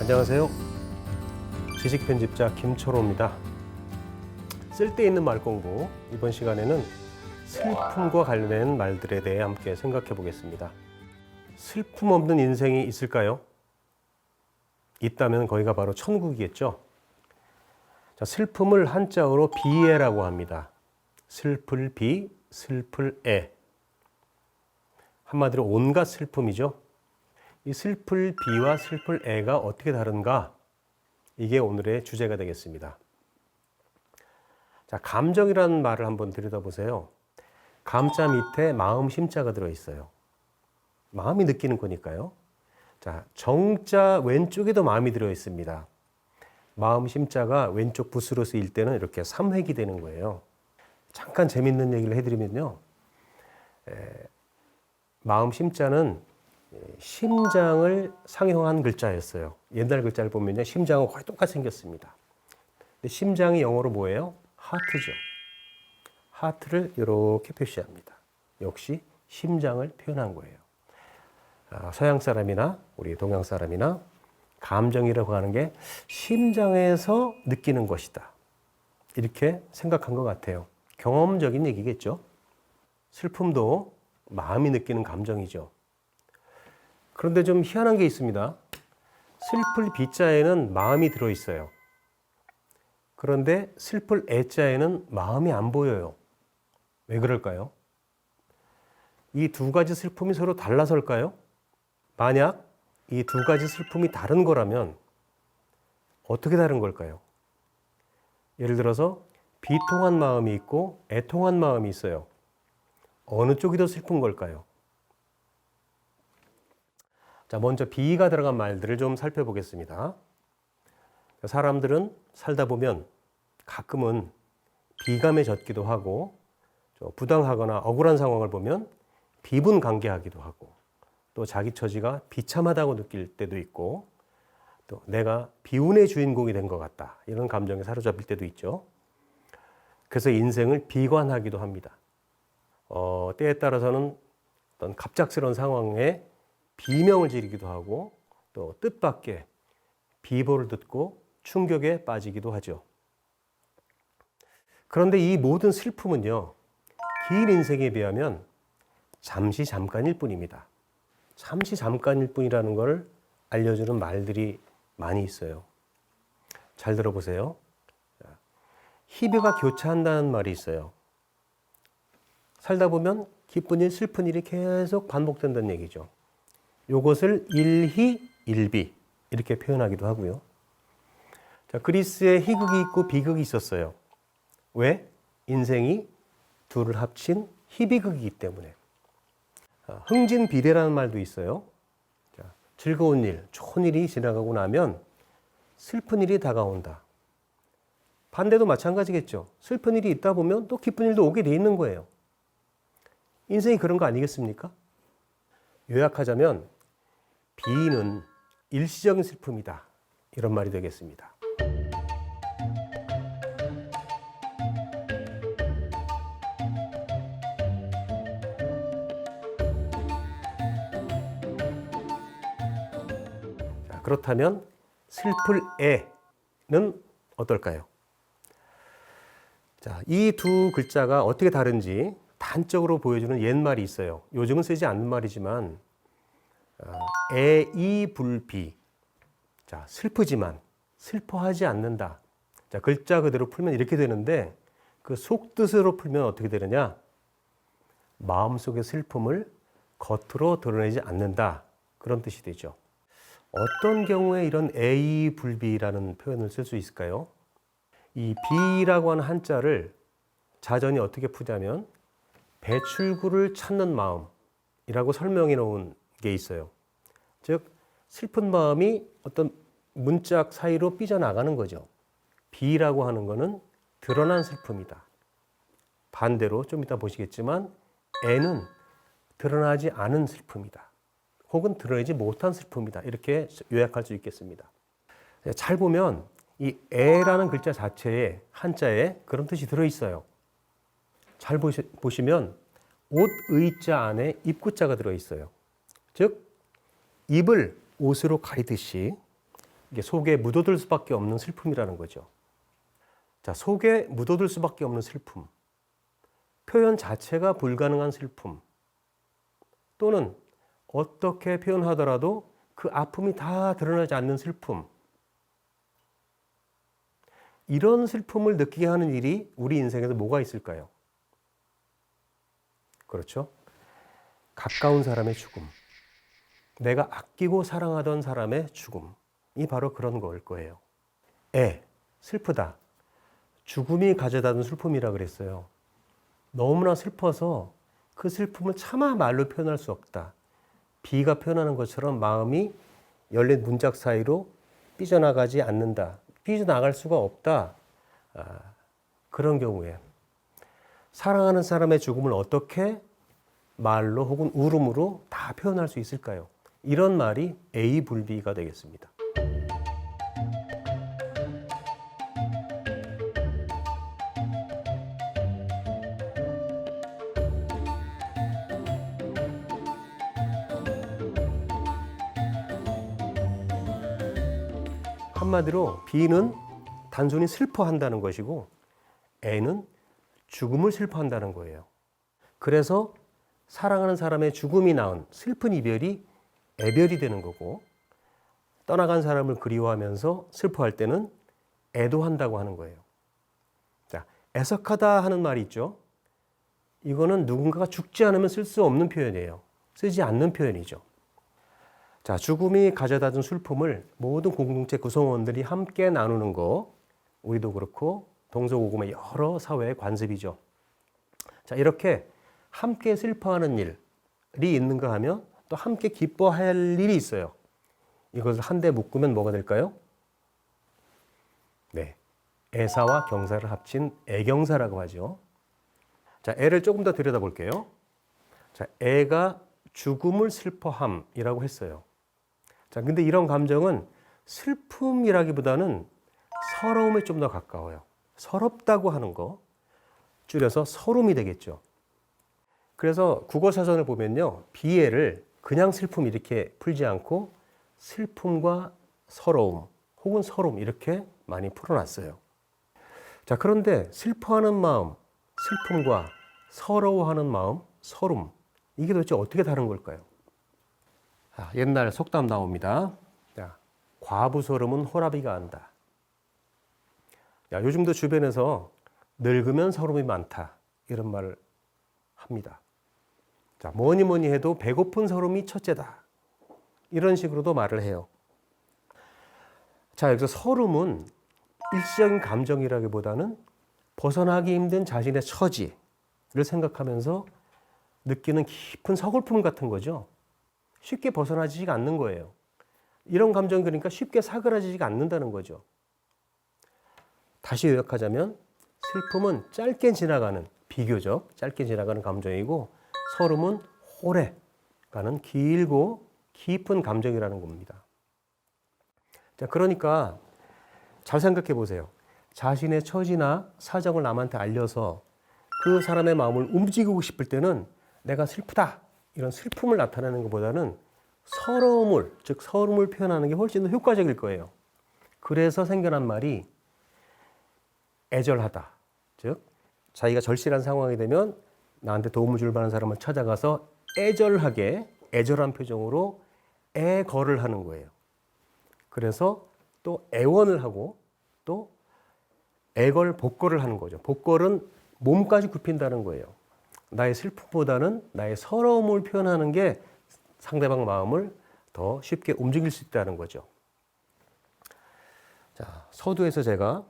안녕하세요. 지식편집자 김초로입니다. 쓸데있는 말 공부, 이번 시간에는 슬픔과 관련된 말들에 대해 함께 생각해 보겠습니다. 슬픔 없는 인생이 있을까요? 있다면 거기가 바로 천국이겠죠. 자, 슬픔을 한자어로 비애라고 합니다. 슬플 비, 슬플 애. 한마디로 온갖 슬픔이죠. 이 슬플 비와 슬플 애가 어떻게 다른가? 이게 오늘의 주제가 되겠습니다. 자, 감정이라는 말을 한번 들여다보세요. 감자 밑에 마음 심자가 들어있어요. 마음이 느끼는 거니까요. 자, 정자 왼쪽에도 마음이 들어있습니다. 마음 심자가 왼쪽 붓으로 쓰일 때는 이렇게 삼획이 되는 거예요. 잠깐 재밌는 얘기를 해드리면요. 마음 심자는 심장을 상형한 글자였어요. 옛날 글자를 보면요, 심장은 거의 똑같이 생겼습니다. 근데 심장이 영어로 뭐예요? 하트죠. 하트를 이렇게 표시합니다. 역시 심장을 표현한 거예요. 서양 사람이나 우리 동양 사람이나 감정이라고 하는 게 심장에서 느끼는 것이다. 이렇게 생각한 것 같아요. 경험적인 얘기겠죠. 슬픔도 마음이 느끼는 감정이죠. 그런데 좀 희한한 게 있습니다. 슬플 비자에는 마음이 들어있어요. 그런데 슬플 애자에는 마음이 안 보여요. 왜 그럴까요? 이 두 가지 슬픔이 서로 달라서일까요? 만약 이 두 가지 슬픔이 다른 거라면 어떻게 다른 걸까요? 예를 들어서 비통한 마음이 있고 애통한 마음이 있어요. 어느 쪽이 더 슬픈 걸까요? 자, 먼저 비가 들어간 말들을 좀 살펴보겠습니다. 사람들은 살다 보면 가끔은 비감에 젖기도 하고, 부당하거나 억울한 상황을 보면 비분관계하기도 하고, 또 자기 처지가 비참하다고 느낄 때도 있고, 또 내가 비운의 주인공이 된 것 같다, 이런 감정에 사로잡힐 때도 있죠. 그래서 인생을 비관하기도 합니다. 때에 따라서는 어떤 갑작스러운 상황에 비명을 지르기도 하고, 또 뜻밖의 비보를 듣고 충격에 빠지기도 하죠. 그런데 이 모든 슬픔은요, 긴 인생에 비하면 잠시 잠깐일 뿐입니다. 잠시 잠깐일 뿐이라는 걸 알려주는 말들이 많이 있어요. 잘 들어보세요. 희비가 교차한다는 말이 있어요. 살다 보면 기쁜 일, 슬픈 일이 계속 반복된다는 얘기죠. 이것을 일희, 일비 이렇게 표현하기도 하고요. 자, 그리스에 희극이 있고 비극이 있었어요. 왜? 인생이 둘을 합친 희비극이기 때문에. 흥진비례라는 말도 있어요. 자, 즐거운 일, 좋은 일이 지나가고 나면 슬픈 일이 다가온다. 반대도 마찬가지겠죠. 슬픈 일이 있다 보면 또 기쁜 일도 오게 돼 있는 거예요. 인생이 그런 거 아니겠습니까? 요약하자면 비는 일시적인 슬픔이다, 이런 말이 되겠습니다. 자, 그렇다면 슬플 애는 어떨까요? 자, 이 두 글자가 어떻게 다른지 단적으로 보여주는 옛말이 있어요. 요즘은 쓰지 않는 말이지만 애이불비. 자, 슬프지만 슬퍼하지 않는다. 자, 글자 그대로 풀면 이렇게 되는데, 그 속뜻으로 풀면 어떻게 되느냐? 마음속의 슬픔을 겉으로 드러내지 않는다, 그런 뜻이 되죠. 어떤 경우에 이런 애이불비라는 표현을 쓸 수 있을까요? 이 비라고 하는 한자를 자전이 어떻게 푸자면 배출구를 찾는 마음이라고 설명해 놓은 게 있어요. 즉, 슬픈 마음이 어떤 문짝 사이로 삐져나가는 거죠. 비라고 하는 거는 드러난 슬픔이다. 반대로 좀 이따 보시겠지만 애는 드러나지 않은 슬픔이다. 혹은 드러내지 못한 슬픔이다. 이렇게 요약할 수 있겠습니다. 잘 보면 이 애라는 글자 자체에, 한자에 그런 뜻이 들어있어요. 잘 보시면 옷 의자 안에 입구자가 들어있어요. 즉, 입을 옷으로 가리듯이 이게 속에 묻어들 수밖에 없는 슬픔이라는 거죠. 자, 속에 묻어들 수밖에 없는 슬픔, 표현 자체가 불가능한 슬픔, 또는 어떻게 표현하더라도 그 아픔이 다 드러나지 않는 슬픔, 이런 슬픔을 느끼게 하는 일이 우리 인생에서 뭐가 있을까요? 그렇죠? 가까운 사람의 죽음, 내가 아끼고 사랑하던 사람의 죽음이 바로 그런 거일 거예요. 슬프다. 죽음이 가져다는 슬픔이라 그랬어요. 너무나 슬퍼서 그 슬픔을 차마 말로 표현할 수 없다. 비가 표현하는 것처럼 마음이 열린 문짝 사이로 삐져나가지 않는다. 삐져나갈 수가 없다. 그런 경우에 사랑하는 사람의 죽음을 어떻게 말로 혹은 울음으로 다 표현할 수 있을까요? 이런 말이 A불비가 되겠습니다. 한마디로 B는 단순히 슬퍼한다는 것이고 A는 죽음을 슬퍼한다는 거예요. 그래서 사랑하는 사람의 죽음이 낳은 슬픈 이별이 애별이 되는 거고, 떠나간 사람을 그리워하면서 슬퍼할 때는 애도한다고 하는 거예요. 자, 애석하다 하는 말이 있죠. 이거는 누군가가 죽지 않으면 쓸 수 없는 표현이에요. 쓰지 않는 표현이죠. 자, 죽음이 가져다 준 슬픔을 모든 공동체 구성원들이 함께 나누는 거, 우리도 그렇고 동서고금의 여러 사회의 관습이죠. 자, 이렇게 함께 슬퍼하는 일이 있는가 하면 또 함께 기뻐할 일이 있어요. 이것을 한데 묶으면 뭐가 될까요? 네, 애사와 경사를 합친 애경사라고 하죠. 자, 애를 조금 더 들여다볼게요. 자, 애가 죽음을 슬퍼함이라고 했어요. 자, 근데 이런 감정은 슬픔이라기보다는 서러움에 좀 더 가까워요. 서럽다고 하는 거, 줄여서 서름이 되겠죠. 그래서 국어사전을 보면요, 비애를 그냥 슬픔 이렇게 풀지 않고 슬픔과 서러움 혹은 서름 이렇게 많이 풀어놨어요. 자, 그런데 슬퍼하는 마음, 슬픔과 서러워하는 마음, 서름, 이게 도대체 어떻게 다른 걸까요? 옛날 속담 나옵니다. 자, 과부서름은 호라비가 안다. 요즘도 주변에서 늙으면 서름이 많다, 이런 말을 합니다. 자, 뭐니 해도 배고픈 서름이 첫째다, 이런 식으로도 말을 해요. 자, 여기서 서름은 일시적인 감정이라기보다는 벗어나기 힘든 자신의 처지를 생각하면서 느끼는 깊은 서글픔 같은 거죠. 쉽게 벗어나지가 않는 거예요. 이런 감정이 그러니까 쉽게 사그라지지가 않는다는 거죠. 다시 요약하자면 슬픔은 짧게 지나가는, 비교적 짧게 지나가는 감정이고, 서름은 오래 가는 길고 깊은 감정이라는 겁니다. 자, 그러니까 잘 생각해 보세요. 자신의 처지나 사정을 남한테 알려서 그 사람의 마음을 움직이고 싶을 때는 내가 슬프다, 이런 슬픔을 나타내는 것보다는 서러움을, 즉 서름을 표현하는 게 훨씬 더 효과적일 거예요. 그래서 생겨난 말이 애절하다. 즉 자기가 절실한 상황이 되면 나한테 도움을 줄 만한 사람을 찾아가서 애절하게, 애절한 표정으로 애걸을 하는 거예요. 그래서 또 애원을 하고 또 애걸 복걸을 하는 거죠. 복걸은 몸까지 굽힌다는 거예요. 나의 슬픔보다는 나의 서러움을 표현하는 게 상대방 마음을 더 쉽게 움직일 수 있다는 거죠. 자, 서두에서 제가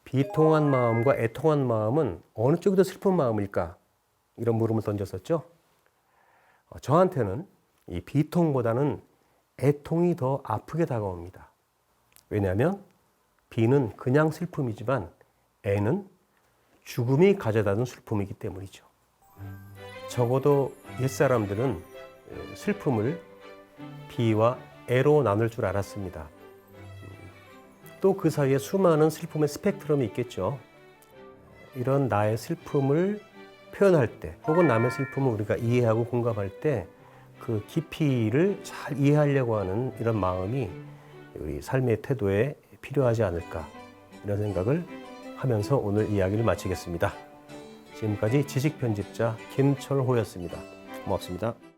비통한 마음과 애통한 마음은 어느 쪽이 더 슬픈 마음일까? 이런 물음을 던졌었죠. 저한테는 이 비통보다는 애통이 더 아프게 다가옵니다. 왜냐하면 비는 그냥 슬픔이지만 애는 죽음이 가져다준 슬픔이기 때문이죠. 적어도 옛사람들은 슬픔을 비와 애로 나눌 줄 알았습니다. 또 그 사이에 수많은 슬픔의 스펙트럼이 있겠죠. 이런 나의 슬픔을 표현할 때 혹은 남의 슬픔을 우리가 이해하고 공감할 때 그 깊이를 잘 이해하려고 하는 이런 마음이 우리 삶의 태도에 필요하지 않을까 이런 생각을 하면서 오늘 이야기를 마치겠습니다. 지금까지 지식편집자 김철호였습니다. 고맙습니다.